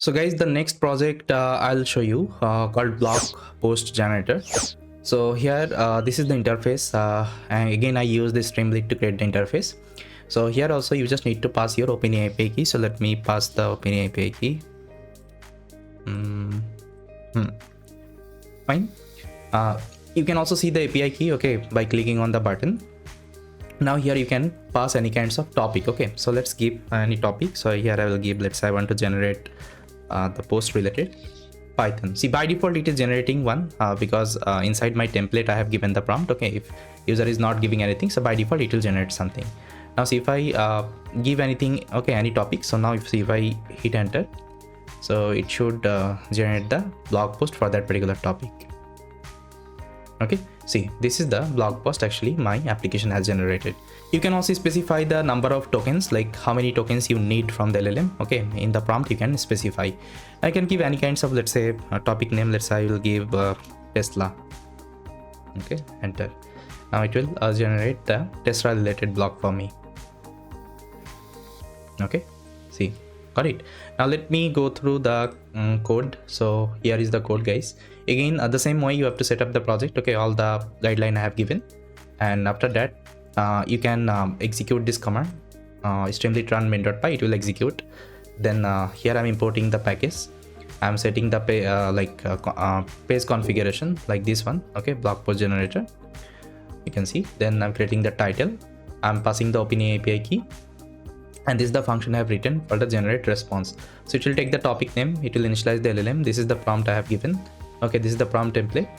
So guys, the next project I'll show you called blog post generator. So here this is the interface, and again I use this Streamlit to create the interface. So here also you just need to pass your OpenAI API key. So let me pass the OpenAI API key. Fine. You can also see the API key, okay, by clicking on the button. Now here you can pass any kinds of topic. Okay, so let's give any topic. So here I will give, let's say I want to generate the post related Python. See, by default it is generating one because inside my template I have given the prompt. Okay, if user is not giving anything, so by default it will generate something. Now see, if I give anything, okay, any topic, so now if I hit enter, so it should generate the blog post for that particular topic. Okay, see, this is the blog post actually my application has generated. You can also specify the number of tokens, like how many tokens you need from the LLM. Okay, in the prompt you can specify. I can give any kinds of, let's say, a topic name. Let's say I will give Tesla. Okay, enter. Now it will generate the Tesla related blog for me. Okay, see, got it. Now let me go through the code. So here is the code, guys. Again, the same way you have to set up the project. Okay, all the guideline I have given, and after that you can execute this command, streamlit run main.py. It will execute. Then here I'm importing the package. I'm setting the page configuration like this one. Okay, blog post generator, you can see. Then I'm creating the title. I'm passing the OpenAI API key, and this is the function I have written for the generate response. So it will take the topic name, it will initialize the LLM. This is the prompt I have given. Okay, this is the prompt template,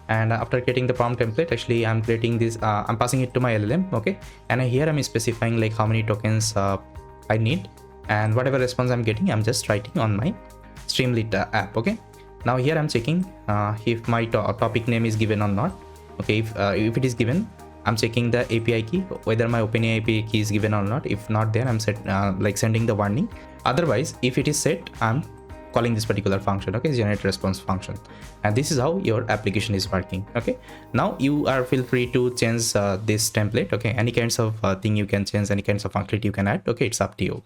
and after getting the prompt template, actually I'm creating this, I'm passing it to my LLM. Okay, and here I'm specifying like how many tokens I need, and whatever response I'm getting, I'm just writing on my Streamlit app. Okay, now here I'm checking if my topic name is given or not. Okay, if it is given, I'm checking the API key, whether my OpenAI API key is given or not. If not there, I'm sending the warning. Otherwise, if it is set, I'm calling this particular function. Okay, generate response function, and this is how your application is working. Okay, now you are feel free to change this template. Okay, any kinds of thing you can change, any kinds of functionality you can add. Okay, it's up to you.